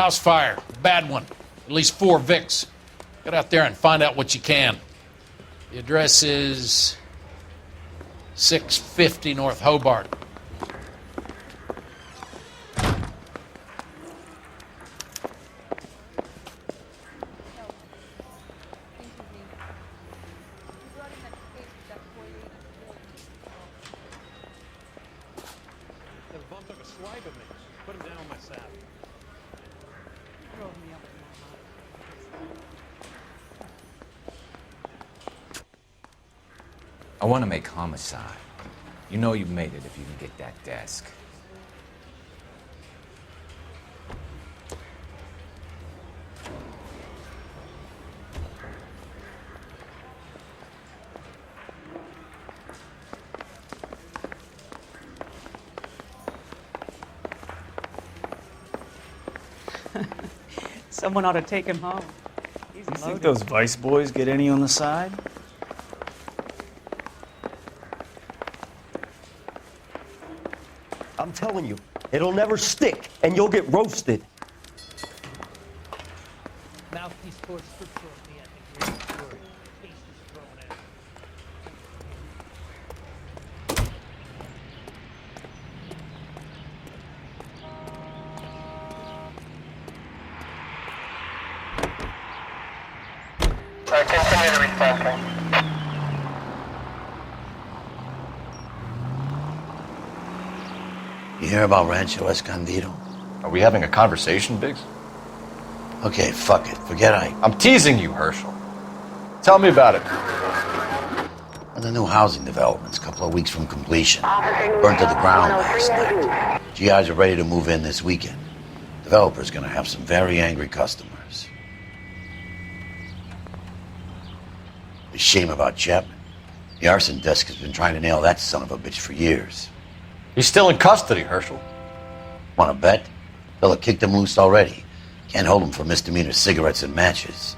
House fire. Bad one. At least 4 Vicks. Get out there and find out what you can. The address is 650 North Hobart. I want to make homicide. You know you've made it if you can get that desk. Someone ought to take him home. He's You loaded. think those Vice boys get any on the side? I'm telling you, it'll never stick, and you'll get roasted. Mouthpiece for scripture of me, I think you're sure. Case is thrown out. Continue the response line. You hear about Rancho Escondido? Are we having a conversation, Biggs? Okay, fuck it. Forget I'm teasing you, Herschel. Tell me about it. The new housing development's a couple of weeks from completion. Burnt to the ground last night. GIs are ready to move in this weekend. Developer's gonna have some very angry customers. A shame about Chapman. The arson desk has been trying to nail that son of a bitch for years. He's still in custody, Herschel. Wanna bet? Fella kicked him loose already. Can't hold him for misdemeanor cigarettes and matches.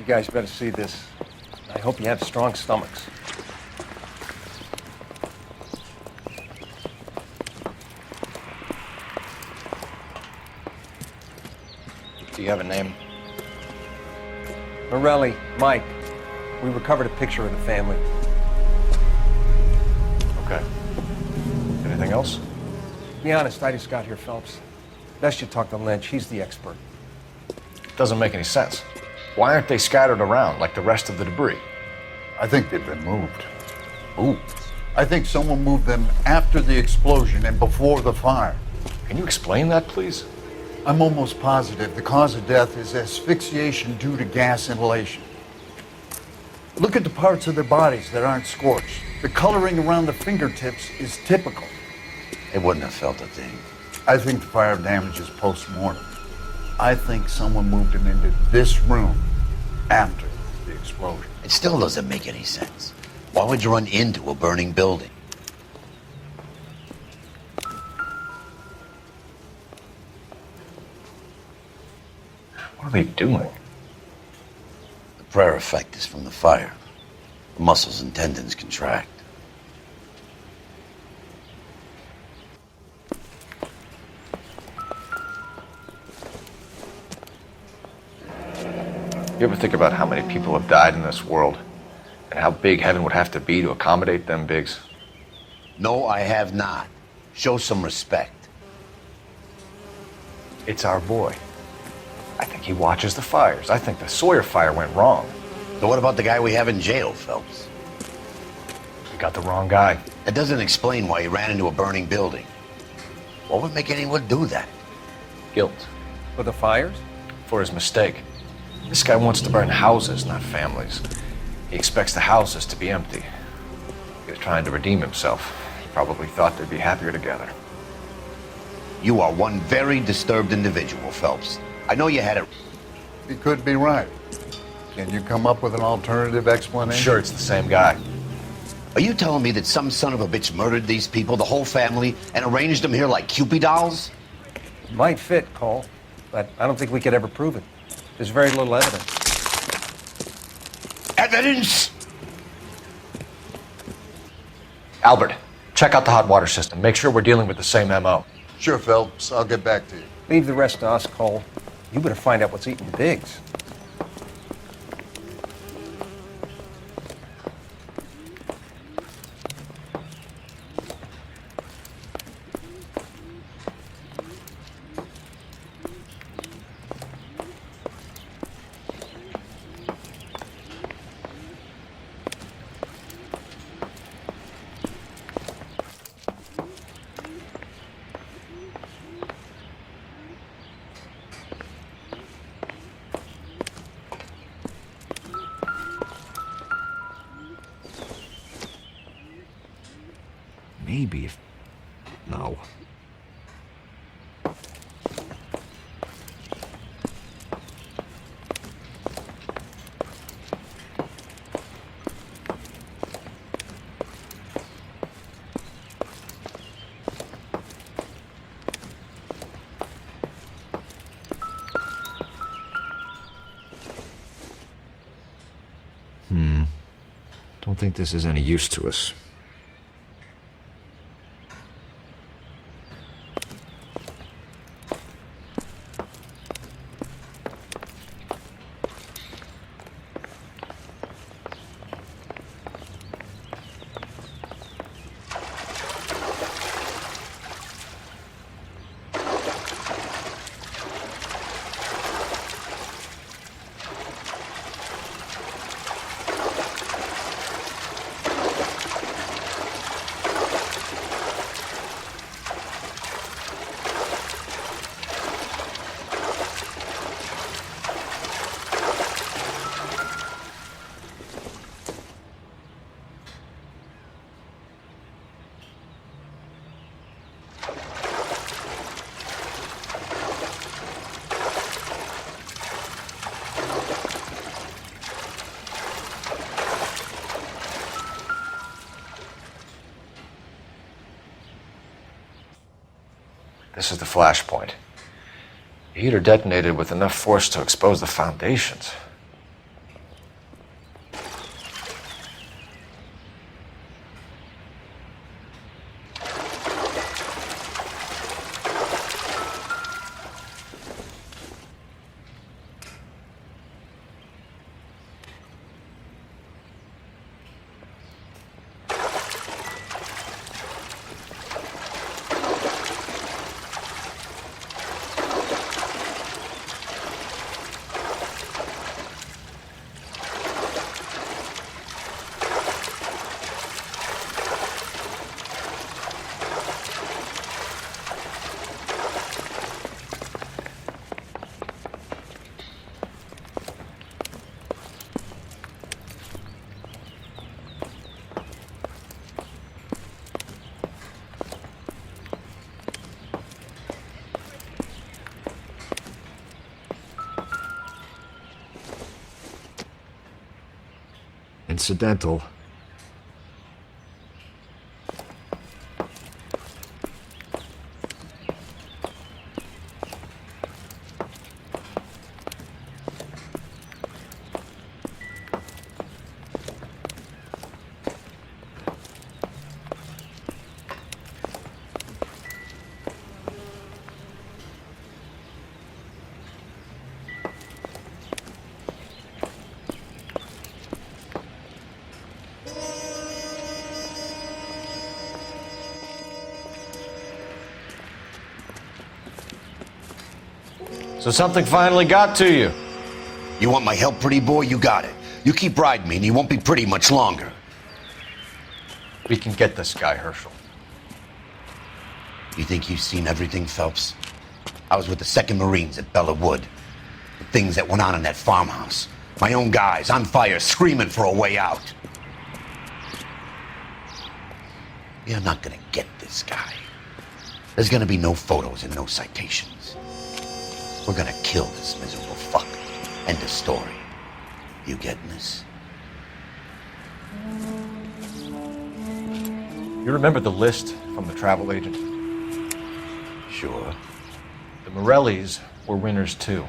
guys better see this. I hope you have strong stomachs. Do you have a name? Morelli, Mike. We recovered a picture of the family. Okay. Anything else? Be honest, I just got here, Phelps. Best you talk to Lynch. He's the expert. Doesn't make any sense. Why aren't they scattered around like the rest of the debris? I think they've been moved. Ooh. I think someone moved them after the explosion and before the fire. Can you explain that, please? I'm almost positive the cause of death is asphyxiation due to gas inhalation. Look at the parts of their bodies that aren't scorched. The coloring around the fingertips is typical. They wouldn't have felt a thing. I think the fire damage is post-mortem. I think someone moved them into this room after the explosion. It still doesn't make any sense. Why would you run into a burning building? What are they doing? The prayer effect is from the fire. The muscles and tendons contract. You ever think about how many people have died in this world? And how big heaven would have to be to accommodate them, Biggs? No, I have not. Show some respect. It's our boy. I think he watches the fires. I think the Sawyer fire went wrong. So what about the guy we have in jail, Phelps? We got the wrong guy. That doesn't explain why he ran into a burning building. What would make anyone do that? Guilt. For the fires? For his mistake. This guy wants to burn houses, not families. He expects the houses to be empty. He was trying to redeem himself. He probably thought they'd be happier together. You are one very disturbed individual, Phelps. I know you had it. He could be right. Can you come up with an alternative I'm explanation? sure it's the same guy. Are you telling me that some son of a bitch murdered these people, the whole family, and arranged them here like Cupid dolls? Might fit, Cole, but I don't think we could ever prove it. There's very little evidence. Evidence? Albert, check out the hot water system. Make sure we're dealing with the same MO. Sure, Phelps. I'll get back to you. Leave the rest to us, Cole. You better find out what's eating Biggs. Maybe if... No. Don't think this is any use to us. This is the flashpoint. The heater detonated with enough force to expose the foundations. incidental. So something finally got to you. You want my help, pretty boy? You got it. You keep riding me, and you won't be pretty much longer. We can get this guy, Herschel. You think you've seen everything, Phelps? I was with the 2nd Marines at Bella Wood. The things that went on in that farmhouse. My own guys on fire, screaming for a way out. You're not gonna get this guy. There's gonna be no photos and no citations. We're gonna kill this miserable fuck. End of story. You getting this? You remember the list from the travel agent? Sure. The Morellis were winners too.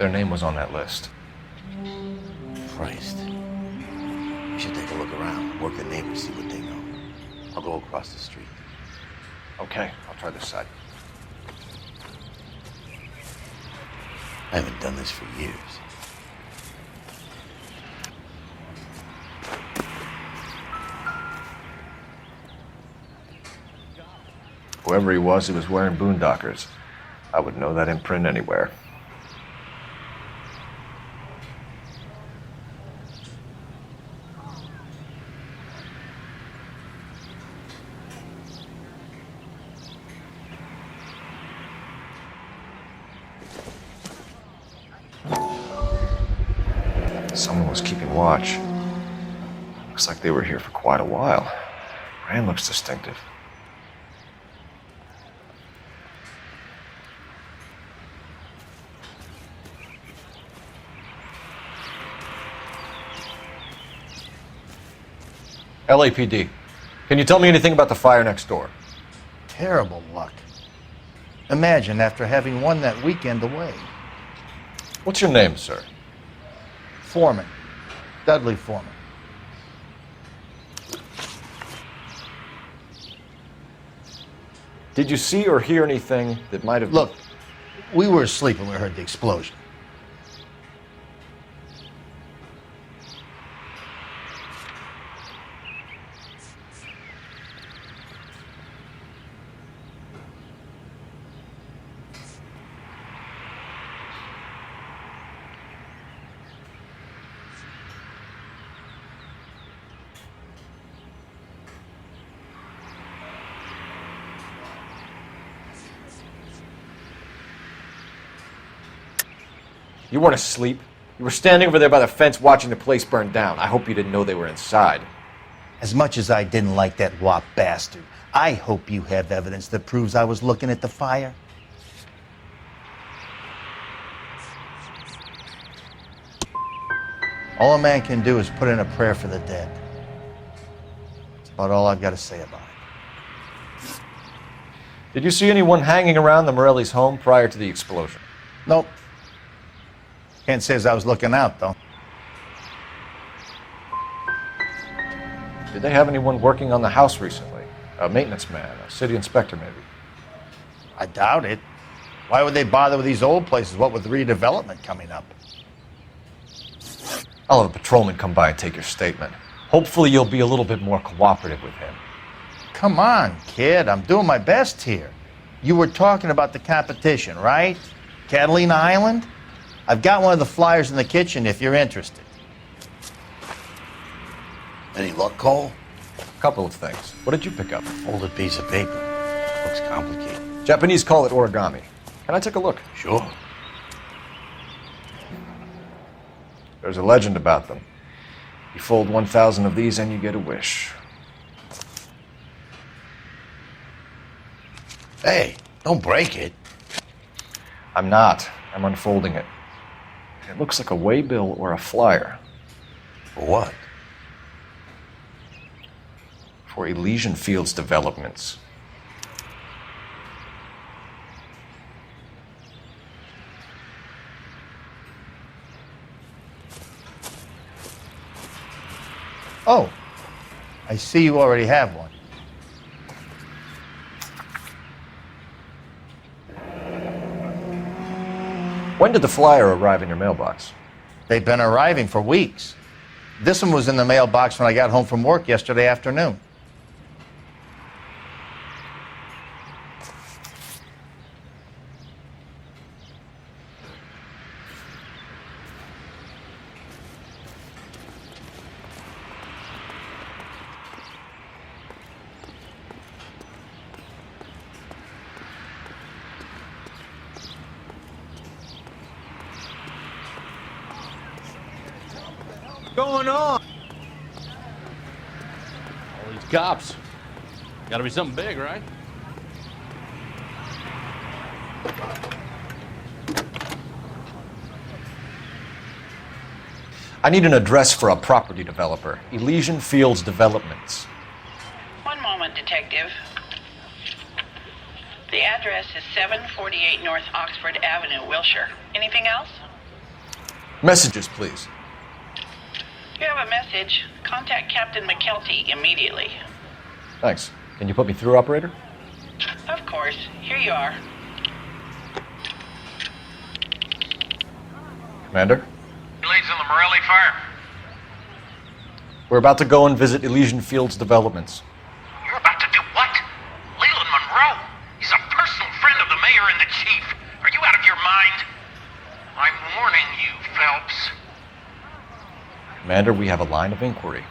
Their name was on that list. Christ. We should take a look around, work the neighbors, see what they know. I'll go across the street. Okay, I'll try this side. I haven't done this for years. Whoever he was wearing boondockers. I would know that imprint anywhere. Someone was keeping watch. Looks like they were here for quite a while. Brand looks distinctive. LAPD. Can you tell me anything about the fire next door? Terrible luck. Imagine after having won that weekend away. What's your name, sir? Foreman. Dudley Foreman. Did you see or hear anything that might have... Look, we were asleep when we heard the explosion. You weren't asleep. You were standing over there by the fence watching the place burn down. I hope you didn't know they were inside. As much as I didn't like that wop bastard, I hope you have evidence that proves I was looking at the fire. All a man can do is put in a prayer for the dead. That's about all I've got to say about it. Did you see anyone hanging around the Morellis' home prior to the explosion? Nope. Can't say as I was looking out, though. Did they have anyone working on the house recently? A maintenance man, a city inspector, maybe? I doubt it. Why would they bother with these old places, what with redevelopment coming up? I'll have a patrolman come by and take your statement. Hopefully you'll be a little bit more cooperative with him. Come on, kid. I'm doing my best here. You were talking about the competition, right? Catalina Island? I've got one of the flyers in the kitchen if you're interested. Any luck, Cole? A couple of things. What did you pick up? Folded piece of paper. Looks complicated. Japanese call it origami. Can I take a look? Sure. There's a legend about them. You fold 1,000 of these and you get a wish. Hey, don't break it. I'm not. I'm unfolding it. It looks like a waybill or a flyer. For what? For Elysian Fields Developments. Oh, I see you already have one. When did the flyer arrive in your mailbox? They've been arriving for weeks. This one was in the mailbox when I got home from work yesterday afternoon. Going on? All these cops. Gotta be something big, right? I need an address for a property developer. Elysian Fields Developments. One moment, Detective. The address is 748 North Oxford Avenue, Wilshire. Anything else? Messages, please. If you have a message, contact Captain McKelty immediately. Thanks. Can you put me through, operator? Of course. Here you are. Commander? Leads in the Morelli fire. We're about to go and visit Elysian Fields Developments. You're about to do what? Leland Monroe? He's a personal friend of the mayor and the chief. Are you out of your mind? I'm warning you, Phelps. Commander, we have a line of inquiry.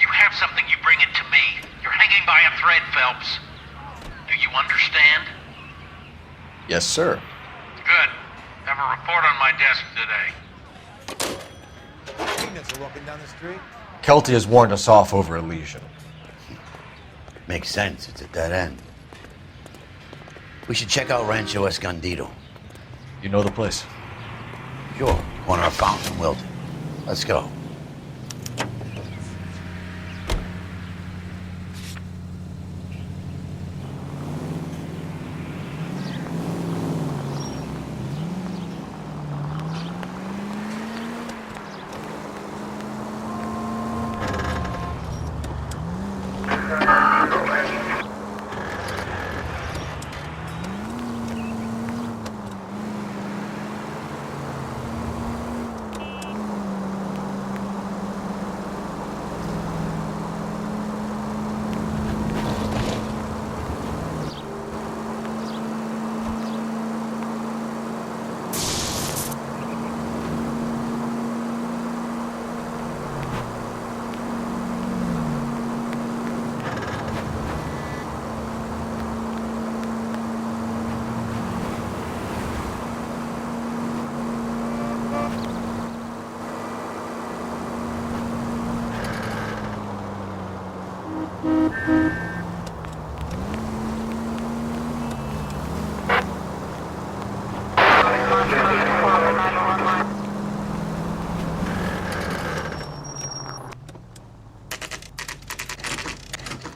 You have something, you bring it to me. You're hanging by a thread, Phelps. Do you understand? Yes, sir. Good. Have a report on my desk today. Walking down the street. Kelty has warned us off over Elysian. Makes sense. It's a dead end. We should check out Rancho Escondido. You know the place? Sure. Corner of Fountain and Wilton. Let's go.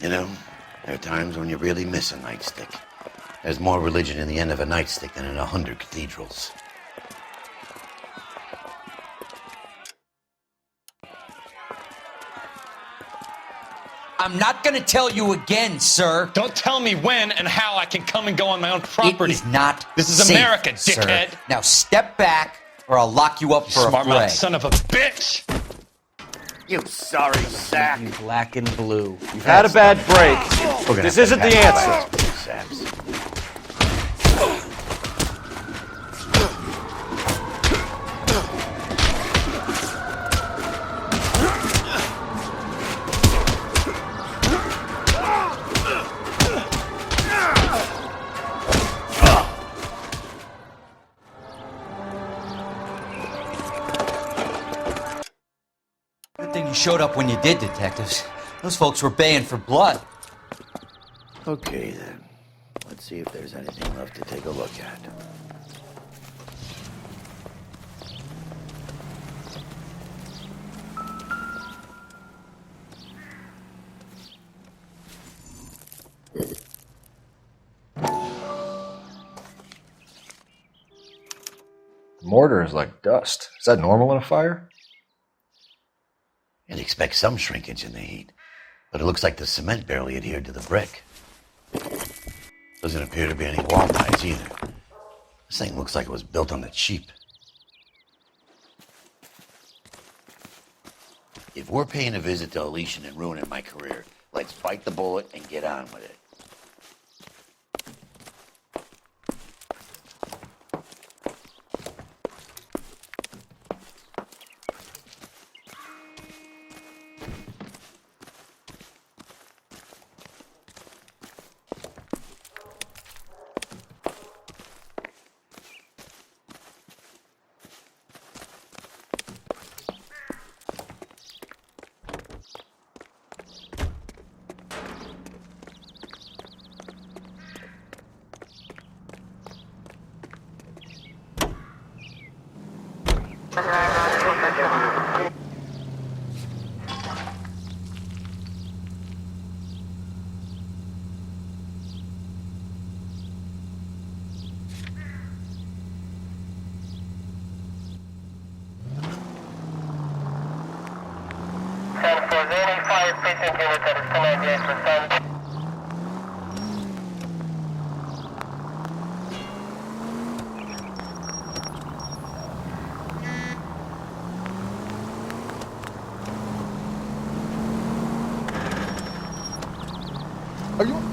You know, there are times when you really miss a nightstick. There's more religion in the end of a nightstick than in 100 cathedrals. I'm not gonna tell you again, sir. Don't tell me when and how I can come and go on my own property. It is not This is safe, America, sir. dickhead. Now step back, or I'll lock you up for a Smart fray. mouth son of a bitch! You sorry sack. You black and blue. You've had a bad break. This isn't the answer. Saps. Good thing you showed up when you did, detectives. Those folks were baying for blood. Okay, then. Let's see if there's anything left to take a look at. mortar is like dust. Is that normal in a fire? You'd expect some shrinkage in the heat, but it looks like the cement barely adhered to the brick. Doesn't appear to be any wall ties either. This thing looks like it was built on the cheap. If we're paying a visit to Elysian and ruining my career, let's bite the bullet and get on with it. Are you?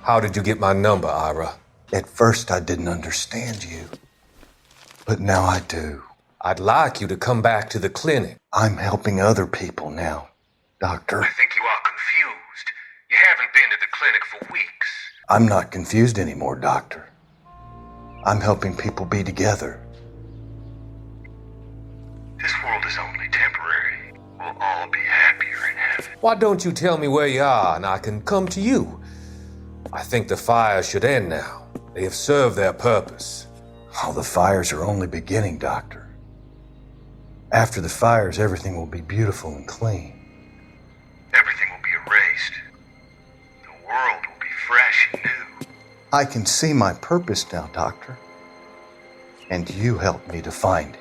How did you get my number, Ira? At first, I didn't understand you. But now I do. I'd like you to come back to the clinic. I'm helping other people now, Doctor. I think you are confused. You haven't been to the clinic for weeks. I'm not confused anymore, Doctor. I'm helping people be together. This world is only temporary. We'll all be happier in heaven. Why don't you tell me where you are and I can come to you? I think the fires should end now. They have served their purpose. Oh, the fires are only beginning, Doctor. After the fires, everything will be beautiful and clean. Everything will be erased. The world will be fresh and new. I can see my purpose now, Doctor. And you helped me to find it.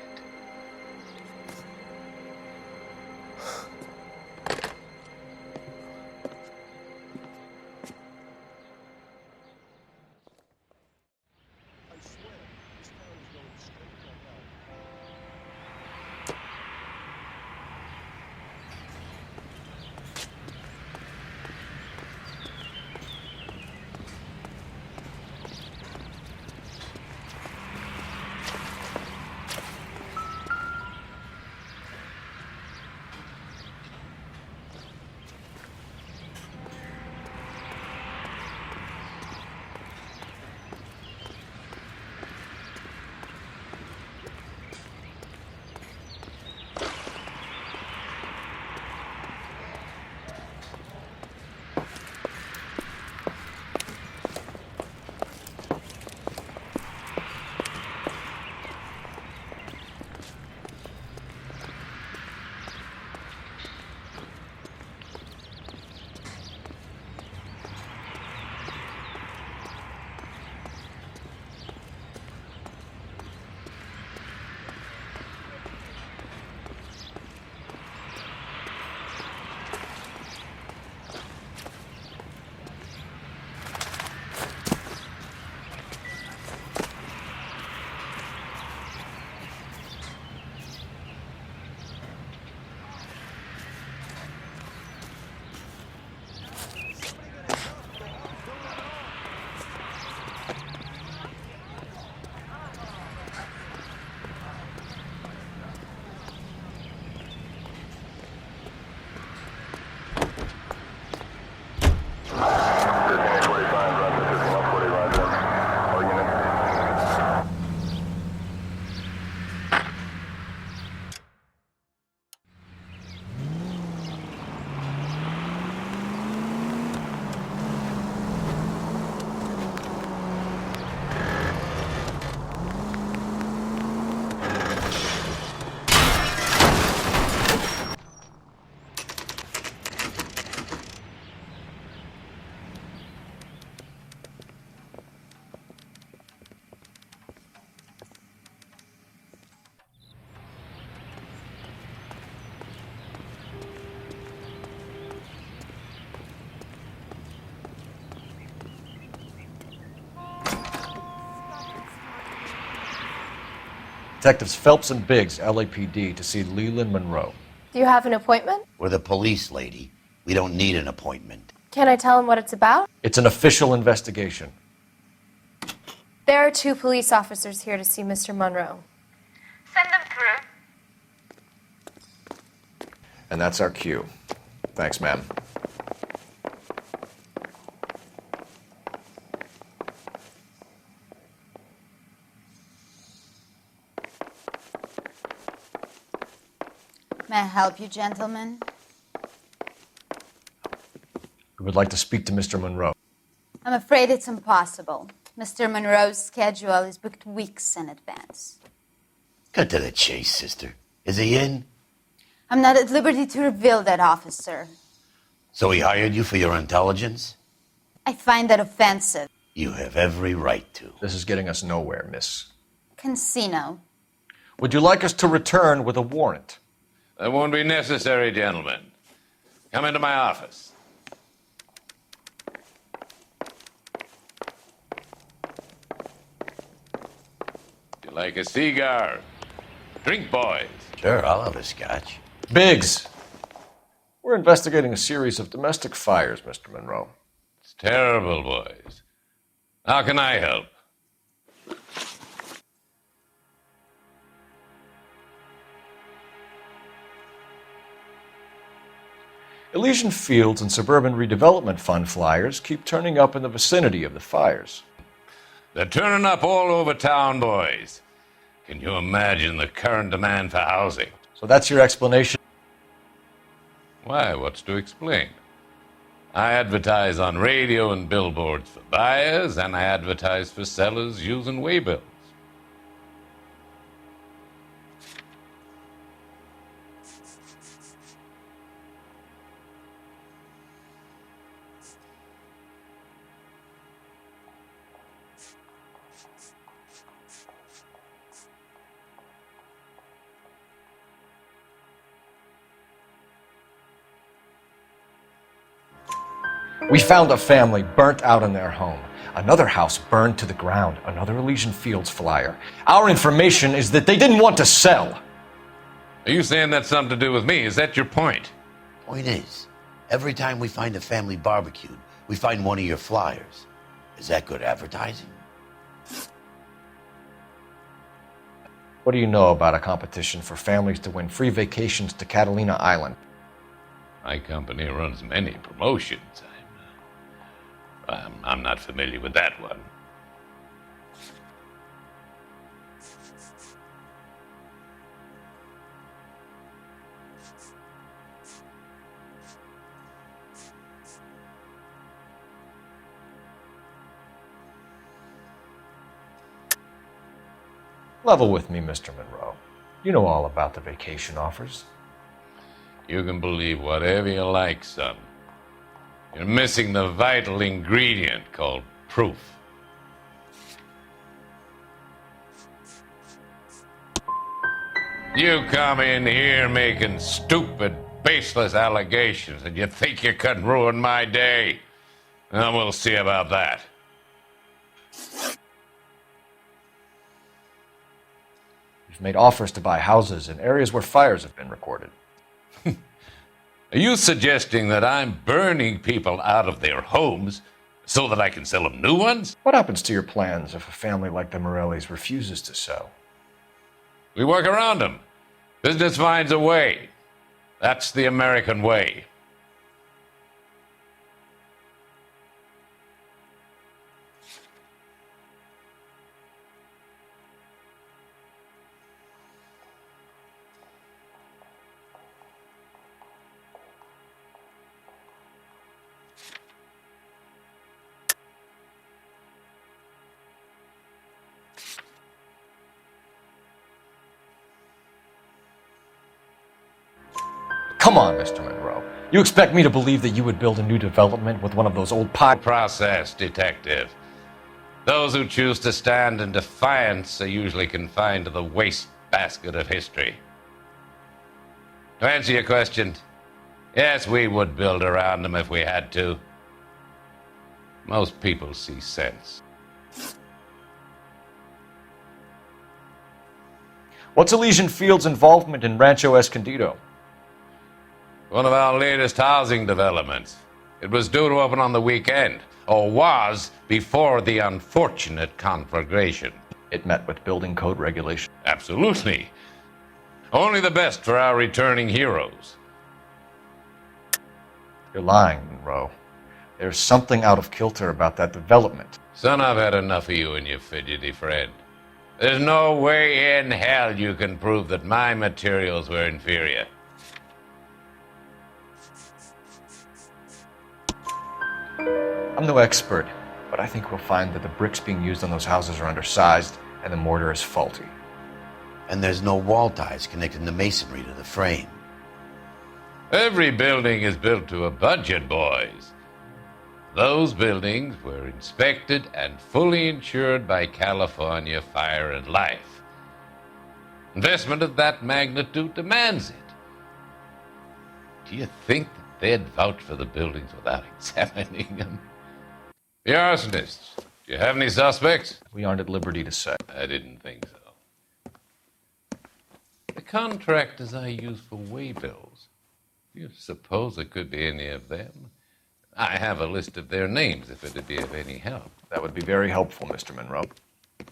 Detectives Phelps and Biggs, LAPD, to see Leland Monroe. Do you have an appointment? We're the police, lady. We don't need an appointment. Can I tell him what it's about? It's an official investigation. There are 2 police officers here to see Mr. Monroe. Send them through. And that's our cue. Thanks, ma'am. May I help you, gentlemen? We would like to speak to Mr. Monroe. I'm afraid it's impossible. Mr. Monroe's schedule is booked weeks in advance. Cut to the chase, sister. Is he in? I'm not at liberty to reveal that, officer. So he hired you for your intelligence? I find that offensive. You have every right to. This is getting us nowhere, miss. Casino. Would you like us to return with a warrant? That won't be necessary, gentlemen. Come into my office. You like a cigar? Drink, boys. Sure, I'll have a scotch. Biggs! We're investigating a series of domestic fires, Mr. Monroe. It's terrible, boys. How can I help? Elysian Fields and Suburban Redevelopment Fund flyers keep turning up in the vicinity of the fires. They're turning up all over town, boys. Can you imagine the current demand for housing? So that's your explanation? Why, what's to explain? I advertise on radio and billboards for buyers, and I advertise for sellers using waybills. We found a family burnt out in their home. Another house burned to the ground. Another Elysian Fields flyer. Our information is that they didn't want to sell. Are you saying that's something to do with me? Is that your point? Point is, every time we find a family barbecued, we find one of your flyers. Is that good advertising? What do you know about a competition for families to win free vacations to Catalina Island? My company runs many promotions. I'm not familiar with that one. Level with me, Mr. Monroe. You know all about the vacation offers. You can believe whatever you like, son. You're missing the vital ingredient called proof. You come in here making stupid, baseless allegations, and you think you can ruin my day? And we'll see about that. You've made offers to buy houses in areas where fires have been recorded. Are you suggesting that I'm burning people out of their homes so that I can sell them new ones? What happens to your plans if a family like the Morellis refuses to sell? We work around them. Business finds a way. That's the American way. Come on, Mr. Monroe. You expect me to believe that you would build a new development with one of those old process, detective. Those who choose to stand in defiance are usually confined to the wastebasket of history. To answer your question, yes, we would build around them if we had to. Most people see sense. What's Elysian Field's involvement in Rancho Escondido? One of our latest housing developments. It was due to open on the weekend, or was before the unfortunate conflagration. It met with building code regulation. Absolutely. Only the best for our returning heroes. You're lying, Monroe. There's something out of kilter about that development. Son, I've had enough of you and your fidgety friend. There's no way in hell you can prove that my materials were inferior. I'm no expert, but I think we'll find that the bricks being used on those houses are undersized and the mortar is faulty. And there's no wall ties connecting the masonry to the frame. Every building is built to a budget, boys. Those buildings were inspected and fully insured by California Fire and Life. Investment of that magnitude demands it. Do you think that they'd vouch for the buildings without examining them? The arsonists, do you have any suspects? We aren't at liberty to say. I didn't think so. The contractors I use for waybills, do you suppose it could be any of them? I have a list of their names if it'd be of any help. That would be very helpful, Mr. Monroe.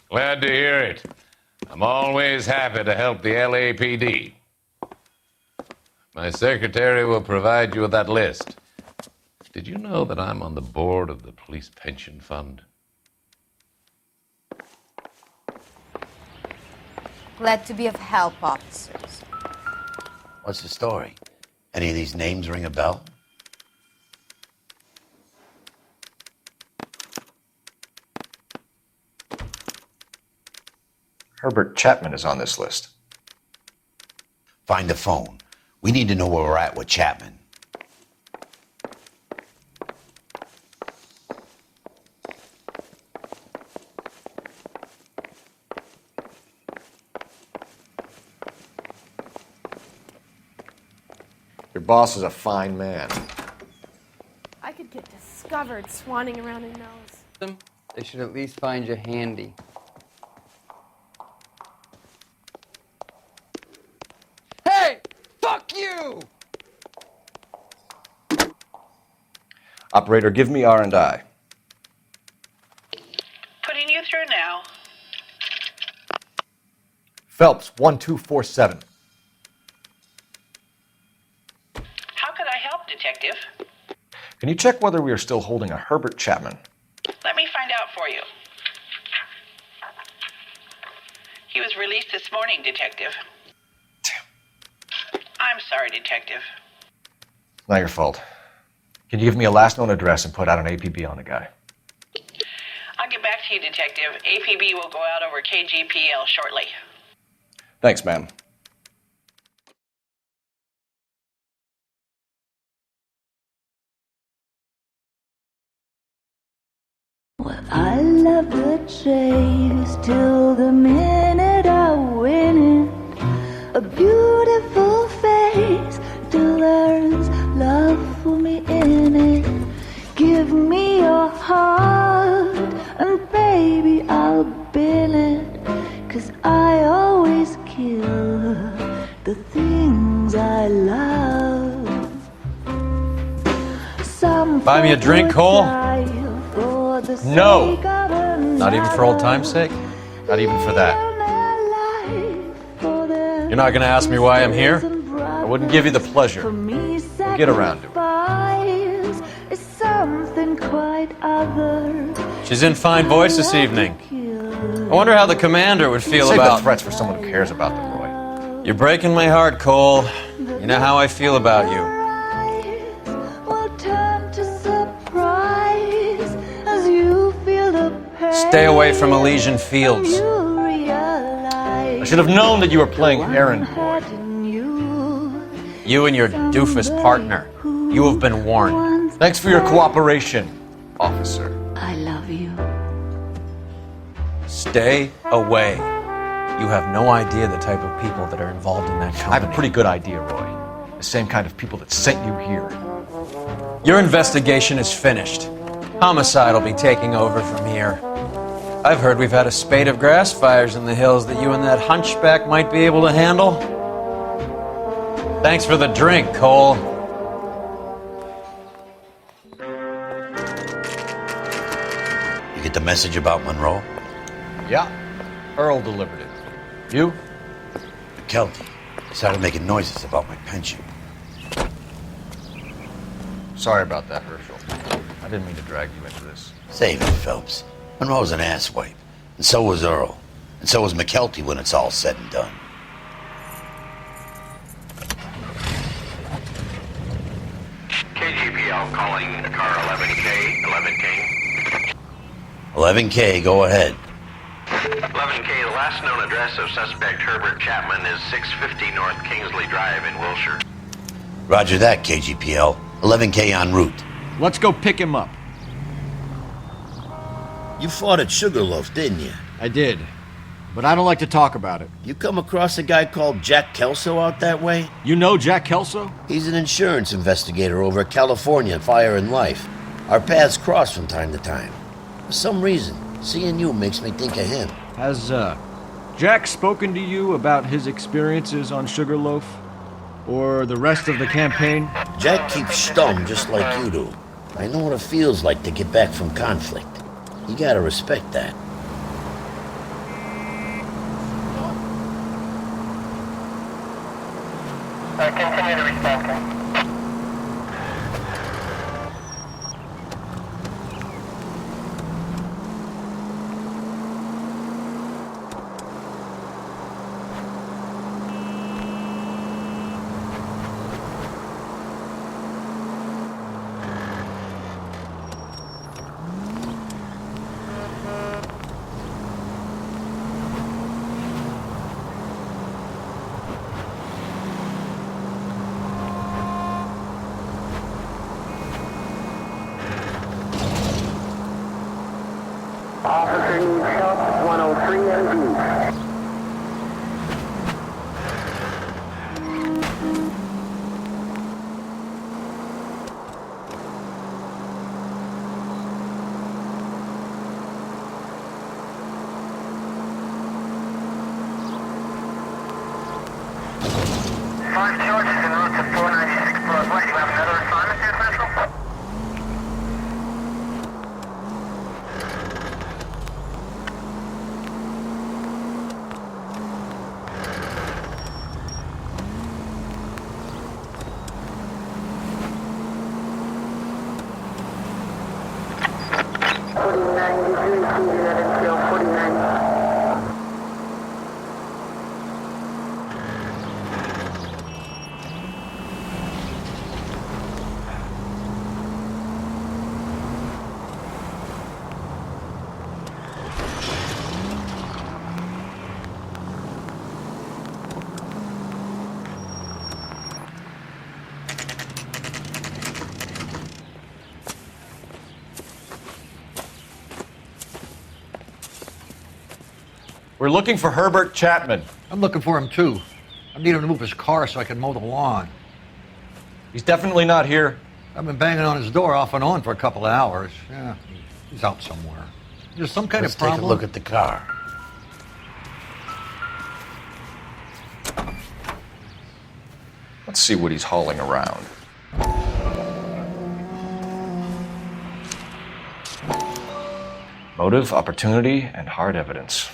Glad to hear it. I'm always happy to help the LAPD. My secretary will provide you with that list. Did you know that I'm on the board of the police pension fund? Glad to be of help, officers. What's the story? Any of these names ring a bell? Herbert Chapman is on this list. Find the phone. We need to know where we're at with Chapman. Your boss is a fine man. I could get discovered swanning around in those. They should at least find you handy. Hey! Fuck you! Operator, give me R&I. Putting you through now. Phelps, 1247. How could I help, Detective? Can you check whether we are still holding a Herbert Chapman? Let me find out for you. He was released this morning, Detective. Damn. I'm sorry, Detective. It's not your fault. Can you give me a last known address and put out an APB on the guy? I'll get back to you, Detective. APB will go out over KGPL shortly. Thanks, ma'am. I love the chase till the minute I win it. A beautiful face till there's love for me in it. Give me your heart and baby I'll bill it. 'Cause I always kill the things I love. Some Buy me a drink, Cole? No! Not even for old time's sake? Not even for that. You're not gonna ask me why I'm here? I wouldn't give you the pleasure. We'll get around to it. Something quite other. She's in fine voice this evening. I wonder how the commander would feel Save about... the threats for someone who cares about them, Roy. You're breaking my heart, Cole. You know how I feel about you. Stay away from Elysian Fields. I should have known that you were playing errand boy. You and your doofus partner. You have been warned. Thanks for your cooperation, officer. I love you. Stay away. You have no idea the type of people that are involved in that company. I have a pretty good idea, Roy. The same kind of people that sent you here. Your investigation is finished. Homicide will be taking over from here. I've heard we've had a spate of grass fires in the hills that you and that hunchback might be able to handle. Thanks for the drink, Cole. You get the message about Monroe? Yeah. Earl delivered it. You? McKelty started making noises about my pension. Sorry about that, Herschel. I didn't mean to drag you into this. Save it, Phelps. Monroe's an asswipe. And so was Earl. And so was McKelty when it's all said and done. KGPL calling car 11K, 11K. 11K, go ahead. 11K, the last known address of suspect Herbert Chapman is 650 North Kingsley Drive in Wilshire. Roger that, KGPL. 11K en route. Let's go pick him up. You fought at Sugarloaf, didn't you? I did, but I don't like to talk about it. You come across a guy called Jack Kelso out that way? You know Jack Kelso? He's an insurance investigator over at California Fire and Life. Our paths cross from time to time. For some reason, seeing you makes me think of him. Has, Jack spoken to you about his experiences on Sugarloaf? Or the rest of the campaign? Jack keeps stum just like you do. I know what it feels like to get back from conflict. You gotta respect that. Continue to respond. Officer needs help, 103 MD. Five charges en route to 496 Broadway. You have another assignment here, Central? We're looking for Herbert Chapman. I'm looking for him too. I need him to move his car so I can mow the lawn. He's definitely not here. I've been banging on his door off and on for a couple of hours. Yeah, he's out somewhere. There's some kind Let's of problem. take a look at the car. Let's see what he's hauling around. Motive, opportunity, and hard evidence.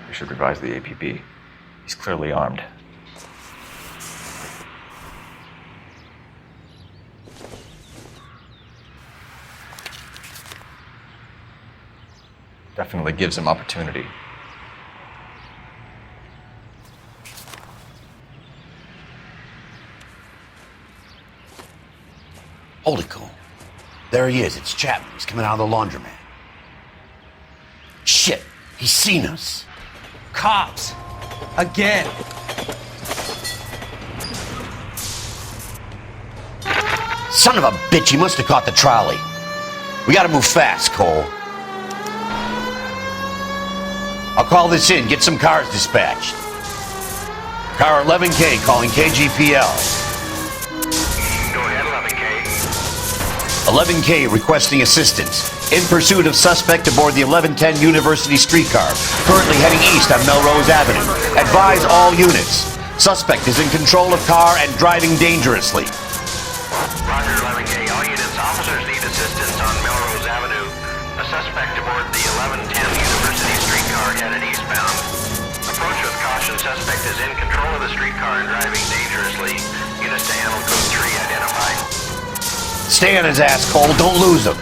We should revise the APB. He's clearly armed. Definitely gives him opportunity. Hold it, Cole. There he is. It's Chapman. He's coming out of the laundromat. Shit. He's seen us. Cops! Again! Son of a bitch. He must have caught the trolley. We gotta move fast, Cole. I'll call this in. Get some cars dispatched. Car 11K calling KGPL. Go ahead, 11K. 11K requesting assistance. In pursuit of suspect aboard the 1110 University streetcar, currently heading east on Melrose Avenue. Advise all units. Suspect is in control of car and driving dangerously. Roger, 11K. All units, officers need assistance on Melrose Avenue. A suspect aboard the 1110 University streetcar headed eastbound. Approach with caution. Suspect is in control of the streetcar and driving dangerously. Units to handle code 3 identified. Stay on his ass, Cole. Don't lose him.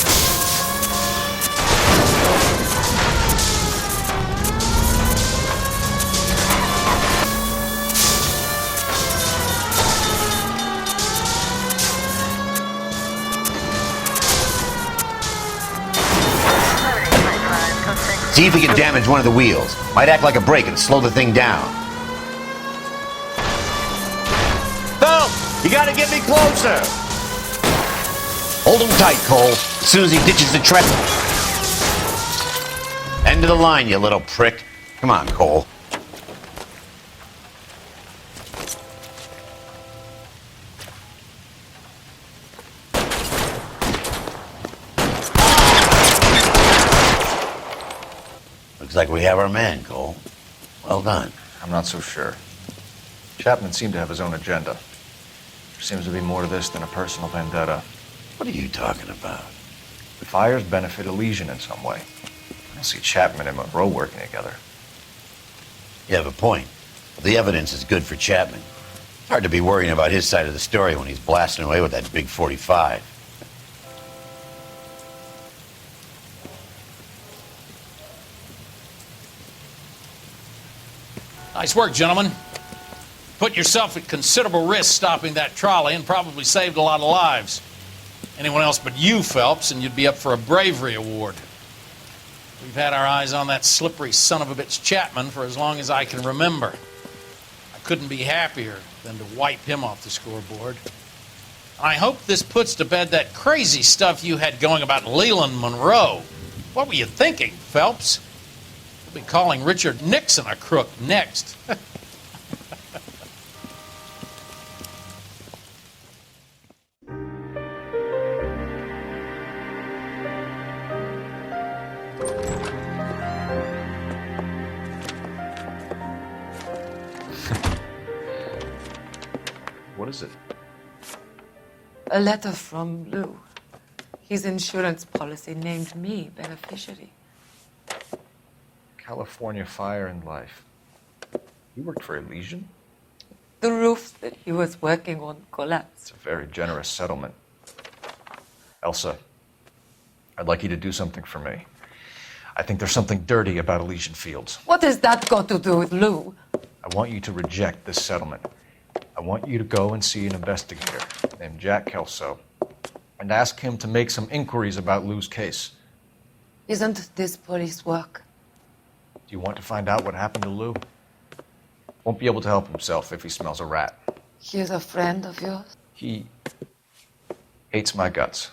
See if we can damage one of the wheels. Might act like a brake and slow the thing down. Phil, you gotta get me closer. Hold him tight, Cole. As soon as he ditches the track. End of the line, you little prick. Come on, Cole. Looks like we have our man, Cole. Well done. I'm not so sure. Chapman seemed to have his own agenda. There seems to be more to this than a personal vendetta. What are you talking about? The fires benefit Elysian in some way. I don't see Chapman and Monroe working together. You have a point. The evidence is good for Chapman. It's hard to be worrying about his side of the story when he's blasting away with that big 45. Nice work, gentlemen. Put yourself at considerable risk stopping that trolley and probably saved a lot of lives. Anyone else but you, Phelps, and you'd be up for a bravery award. We've had our eyes on that slippery son of a bitch Chapman for as long as I can remember. I couldn't be happier than to wipe him off the scoreboard. I hope this puts to bed that crazy stuff you had going about Leland Monroe. What were you thinking, Phelps? We'll be calling Richard Nixon a crook next. What is it? A letter from Lou. His insurance policy named me beneficiary. California Fire and Life. You worked for Elysian? The roof that he was working on collapsed. It's a very generous settlement. Elsa, I'd like you to do something for me. I think there's something dirty about Elysian Fields. What has that got to do with Lou? I want you to reject this settlement. I want you to go and see an investigator named Jack Kelso and ask him to make some inquiries about Lou's case. Isn't this police work? Do you want to find out what happened to Lou? Won't be able to help himself if he smells a rat. He is a friend of yours? He hates my guts.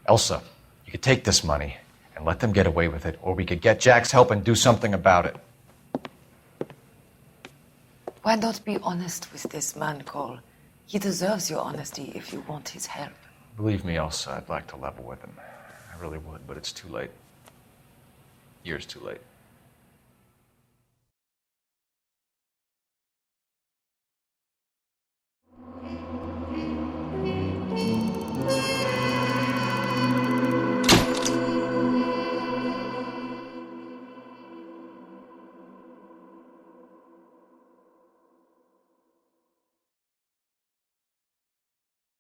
Elsa, you could take this money and let them get away with it, or we could get Jack's help and do something about it. Why not be honest with this man, Cole? He deserves your honesty if you want his help. Believe me, Elsa, I'd like to level with him. I really would, but it's too late. Years too late.